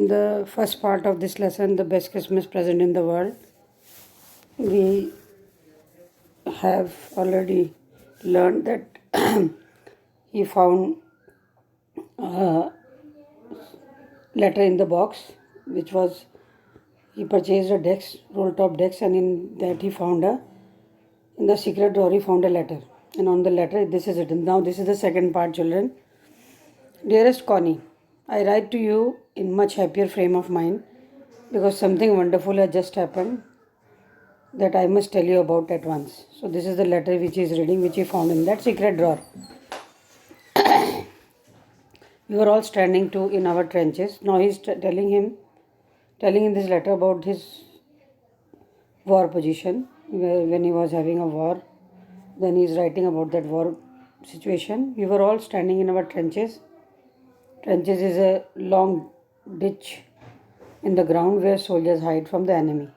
the first part of this lesson, the best Christmas present in the world, we have already learned that he found a letter in the box, which was he purchased a desk, roll top desk, and in that he found in the secret drawer he found a letter, and on the letter this is written. Now this is the second part, children. Dearest Connie, I write to you in much happier frame of mind because something wonderful has just happened that I must tell you about at once. So this is the letter which he is reading, which he found in that secret drawer. We were all standing in our trenches. Now he is telling in this letter about his war position when he was having a war. Then he is writing about that war situation. We were all standing in our trenches. Trenches is a long ditch in the ground where soldiers hide from the enemy.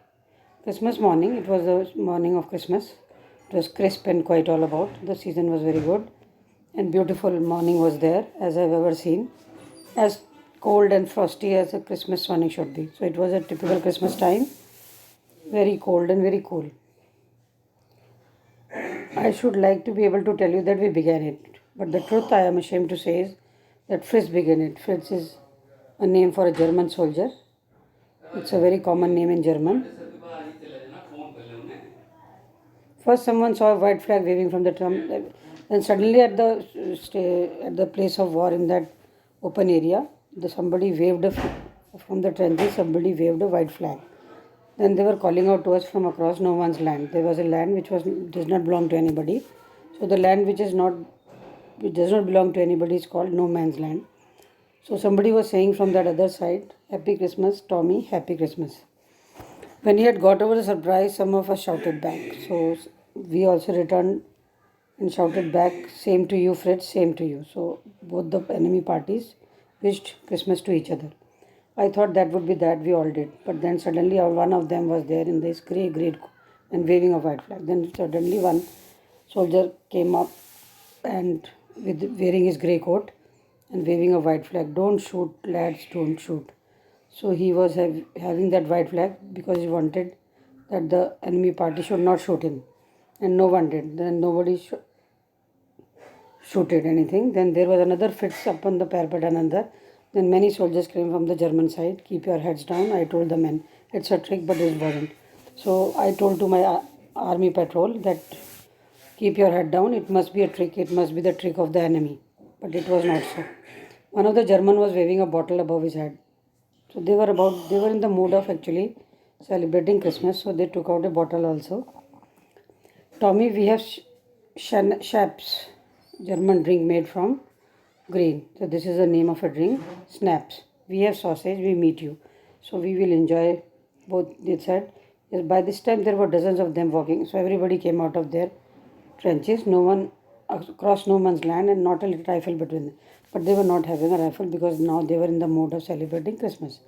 Christmas morning, it was the morning of Christmas. It was crisp and quite all about. The season was very good and beautiful morning was there as I've ever seen. As cold and frosty as a Christmas morning should be. So it was a typical Christmas time. Very cold and very cool. I should like to be able to tell you that we began it. But the truth I am ashamed to say is that Fritz began it. Fritz is a name for a German soldier. It's a very common name in German. First someone saw a white flag waving from the trump. Then suddenly at the place of war in that open area, somebody waved from the trenches, somebody waved a white flag. Then they were calling out to us from across no man's land. There was a land which does not belong to anybody. So the land which does not belong to anybody is called no man's land. So somebody was saying from that other side, Happy Christmas, Tommy, Happy Christmas. When he had got over the surprise, some of us shouted back. So we also returned and shouted back, same to you, Fritz, same to you. So both the enemy parties wished Christmas to each other. I thought that would be that, we all did. But then suddenly one of them was there in this grey and waving a white flag. Then suddenly one soldier came up and wearing his grey coat and waving a white flag. Don't shoot, lads, don't shoot. So he was having that white flag because he wanted that the enemy party should not shoot him. And no one did. Then nobody shooted anything. Then there was another Fritz up on the parapet, another. Then many soldiers came from the German side. Keep your heads down. I told the men. It's a trick, but it wasn't. So I told to my army patrol that keep your head down. It must be a trick. It must be the trick of the enemy. But it was not so. One of the German was waving a bottle above his head. So they were in the mood of actually celebrating Christmas. So they took out a bottle also. Tommy, we have Schnapps, German drink made from green. So this is the name of a drink, Schnapps. We have sausage, we meet you. So we will enjoy both, they said. Yes, by this time there were dozens of them walking. So everybody came out of their trenches. No one across no man's land and not a little rifle between them. But they were not having a rifle because now they were in the mood of celebrating Christmas.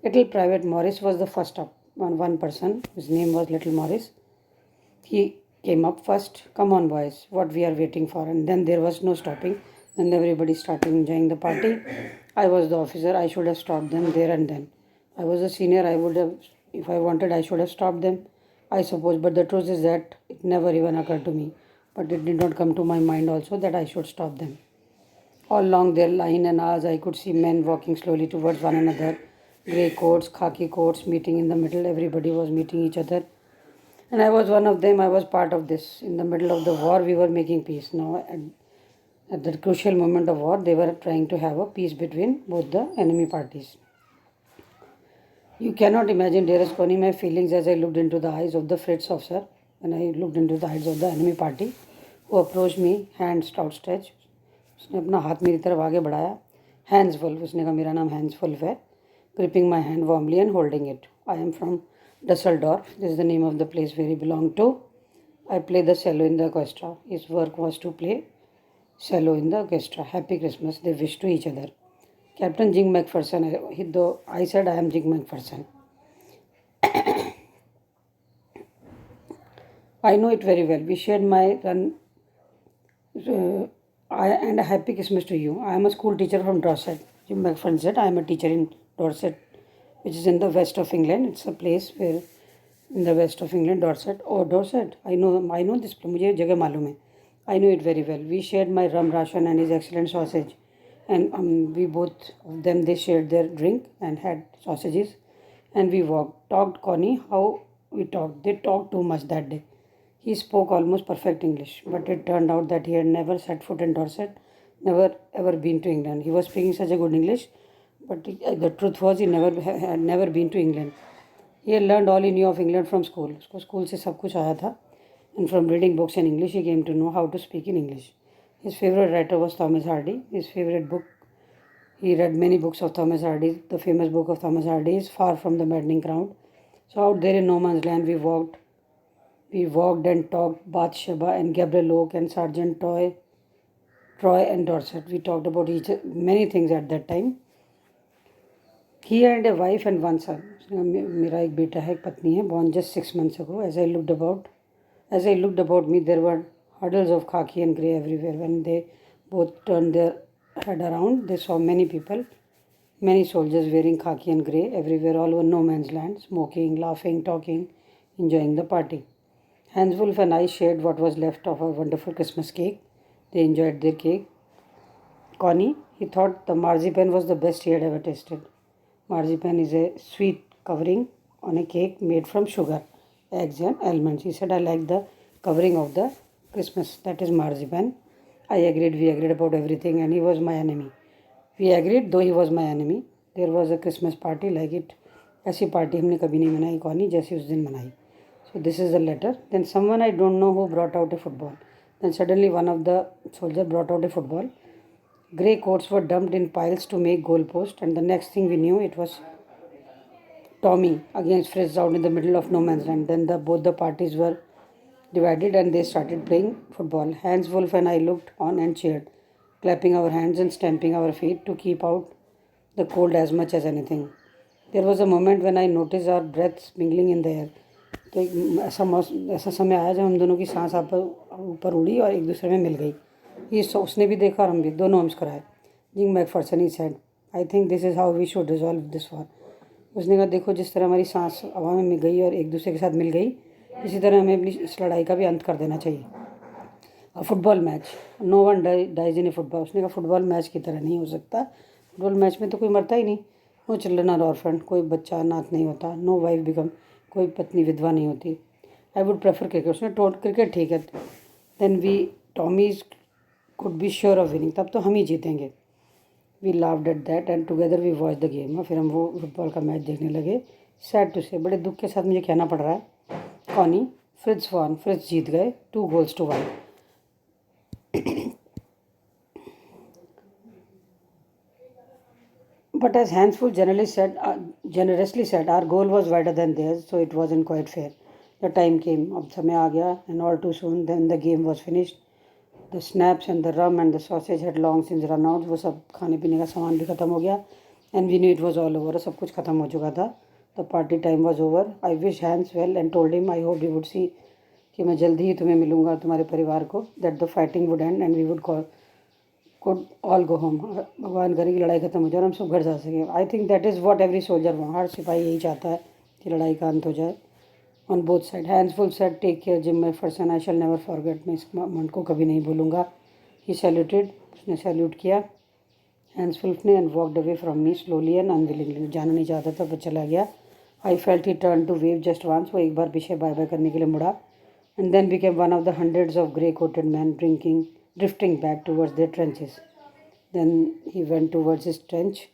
Little Private Morris was the first up. One person, his name was Little Morris. He came up first. Come on, boys, what we are waiting for? And then there was no stopping. And everybody started enjoying the party. I was the officer. I should have stopped them there and then. I was a senior. I would have, if I wanted, I should have stopped them, I suppose. But the truth is that it never even occurred to me. But it did not come to my mind also that I should stop them. All along their line and ours, I could see men walking slowly towards one another. Grey coats, khaki coats, meeting in the middle. Everybody was meeting each other. And I was one of them. I was part of this. In the middle of the war, we were making peace. Now, at the crucial moment of war, they were trying to have a peace between both the enemy parties. You cannot imagine, dearest Connie, my feelings as I looked into the eyes of the Fritz officer, when I looked into the eyes of the enemy party, who approached me, hands outstretched. उसने अपना हाथ मेरी तरफ आगे बढ़ाया. Hands Wolf, उसने कहा मेरा नाम Hans Wolf है. Gripping my hand warmly and holding it. I am from Dusseldorf. This is the name of the place where he belonged to. I play the cello in the orchestra. His work was to play cello in the orchestra. Happy Christmas, they wished to each other. Captain Jing McPherson, though I said I am Jing McPherson. I know it very well. We shared my run. And a happy Christmas to you. I am a school teacher from Dorset. Jim McPherson said, I am a teacher in Dorset which is in the west of England. It's a place where in the west of England, Dorset. Oh, Dorset. I know this place. मुझे जगह मालूम है. I know it very well. We shared my rum ration and his excellent sausage, and we both of them they shared their drink and had sausages, and we walked. Talked Connie how we talked. They talked too much that day. He spoke almost perfect English, but it turned out that he had never set foot in Dorset, never ever been to England. He was speaking such a good English, but the truth was he had never been to England. He had learned all he knew of England from school. उसको school से सब कुछ आया था. And from reading books in English, he came to know how to speak in English. His favorite writer was Thomas Hardy. His favorite book, he read many books of Thomas Hardy. The famous book of Thomas Hardy is Far from the Maddening Crowd. So out there in no man's land, we walked and talked Bathsheba and Gabriel Oak and Sergeant Troy and Dorset. We talked about many things at that time. He had a wife and one son. मेरा एक बेटा है, एक पत्नी है, born just 6 months ago. As I looked about me, there were huddles of khaki and grey everywhere. When they both turned their head around, they saw many people, many soldiers wearing khaki and grey everywhere, all over no man's land, smoking, laughing, talking, enjoying the party. Hans Wolf and I shared what was left of our wonderful Christmas cake. They enjoyed their cake. Connie, he thought the marzipan was the best he had ever tasted. Marzipan is a sweet covering on a cake made from sugar, eggs, and almonds. He said, I like the covering of the Christmas. That is marzipan. I agreed. We agreed about everything, and he was my enemy. We agreed, though he was my enemy. There was a Christmas party like it. ऐसी party हमने कभी नहीं मनाई Connie जैसी उस दिन मनाई. So this is the letter. Then someone I don't know who brought out a football. Then suddenly one of the soldiers brought out a football. Grey coats were dumped in piles to make goalposts, and the next thing we knew, it was Tommy against Fritz out in the middle of no man's land. Then both the parties were divided and they started playing football. Hans Wolf and I looked on and cheered, clapping our hands and stamping our feet to keep out the cold as much as anything. There was a moment when I noticed our breaths mingling in the air. तो ऐसा समय आया जब हम दोनों की सांस ऊपर उड़ी और एक दूसरे में मिल गई. ये उसने भी देखा और हम भी दोनों मुस्कुराए. Jing McPherson he said, I think this is how we should resolve this war. उसने कहा देखो जिस तरह हमारी सांस हवा में मिल गई और एक दूसरे के साथ मिल गई, इसी तरह हमें अपनी इस लड़ाई का भी अंत कर देना चाहिए. Football match, no one dies in a football. उसने कहा फुटबॉल मैच की तरह नहीं हो सकता. फुटबॉल मैच में तो कोई मरता ही नहीं. नो चिल्ड्रन आर ऑर्फन, कोई बच्चा अनाथ नहीं होता. नो वाइफ बिकम, कोई पत्नी विधवा नहीं होती. I would prefer cricket. उसने क्रिकेट ठीक है. Then we Tommies could be sure of winning, तब तो हम ही जीतेंगे. We loved at that end together we watch the game. फिर हम वो फुटबॉल का मैच देखने लगे. सैड टू से, बड़े दुख के साथ मुझे कहना पड़ रहा है, कॉनी, फ्रिट्ज वॉन, फ्रिट्ज जीत गए 2-1. But as Hansful generously said, our goal was wider than theirs, so it wasn't quite fair. The time came, अब समय आ गया, and all too soon, then the game was finished. The snaps and the rum and the sausage had long since run out. वो सब खाने पीने का सामान भी ख़त्म हो गया. And we knew it was all over. सब कुछ ख़त्म हो चुका था. The party time was over. I wished Hans well and told him I hoped he would see कि मैं जल्दी ही तुम्हें मिलूँगा तुम्हारे परिवार को. That the fighting would end and we would could all go home. भगवान करे कि लड़ाई ख़त्म हो जाए और हम सब घर जा सकें. I think that is what every soldier wants. हर सिपाही यही चाहता है कि लड़ाई का अंत हो जाए. On both sides. Hans Wolf said, take care, Jim Macpherson. I shall never forget. मैं इस मोमेंट को कभी नहीं भूलूंगा. He saluted. उसने सैल्यूट किया Hans Wolf ने and walked away from me slowly and unwillingly. जाना नहीं चाहता था पर चला गया. I felt he turned to wave just once. वो एक बार पीछे बाय बाय करने के लिए मुड़ा. And then became one of the hundreds of grey-coated men drifting back towards their trenches. Then he went towards his trench.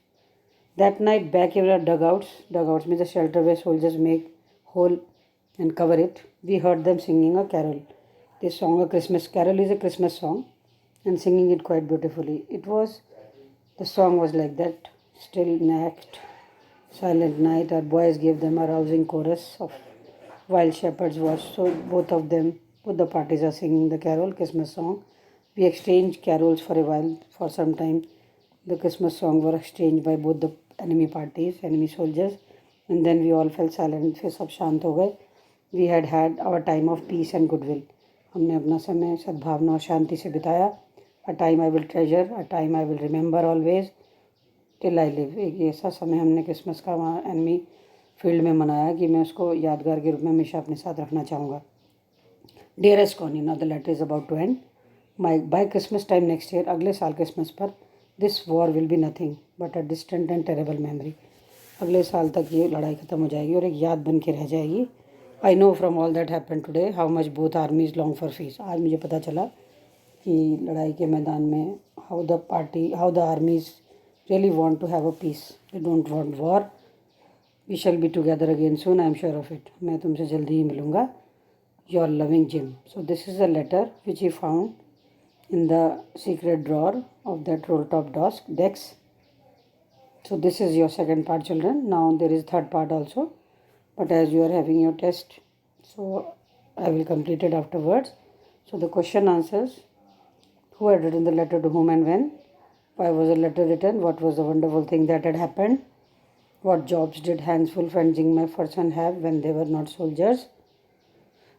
That night back in our dugouts. Dugouts means the shelter where soldiers make hole and cover it. We heard them singing a carol. They sang a Christmas carol is a Christmas song and singing it quite beautifully. The song was like that. Still nact, silent night. Our boys gave them a rousing chorus of while shepherds watched. So both the parties are singing the carol, Christmas song. We exchanged carols for a while, for some time. The Christmas song were exchanged by both the enemy parties, enemy soldiers. And then we all fell silent. फिर सब शांत हो गए. We had our time of peace and goodwill. हमने अपना समय सद्भावना और शांति से बिताया. A time I will treasure, a time I will remember always. Till I live. एक ऐसा समय हमने क्रिसमस का वहाँ एनमी फील्ड में मनाया कि मैं उसको यादगार के रूप में हमेशा अपने साथ रखना चाहूँगा। Dearest Connie, now the letter is about to end. By Christmas time next year, अगले साल क्रिसमस पर, this war will be nothing but a distant and terrible memory. अगले साल तक ये लड़ाई ख़त्म हो जाएगी और एक याद बन के रह जाएगी। I know from all that happen today how much both armies long for peace. आज मुझे पता चला कि लड़ाई के मैदान में how the armies really want to have a peace, they don't want war. We shall be together again soon, I am sure of it. मैं तुमसे जल्दी ही मिलूँगा। Your loving Jim. So this is a letter which he found in the secret drawer of that roll top desk. So this is your second part, children. Now there is third part also, but as you are having your test, so I will complete it afterwards. So the question answers: who had written the letter to whom and when? Why was the letter written? What was the wonderful thing that had happened? What jobs did Hans Wolf and Jing Macpherson have when they were not soldiers?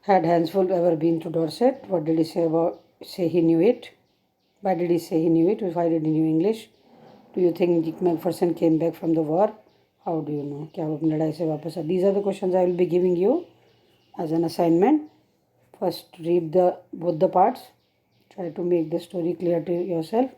Had Hans Wolf ever been to Dorset? What did he say he knew it? Why did he say he knew it? Why did he knew English? Do you think Dick Macpherson came back from the war? How do you know? क्या वो अपनी लड़ाई से वापस आए? These are the questions I will be giving you as an assignment. First, read both the parts. Try to make the story clear to yourself.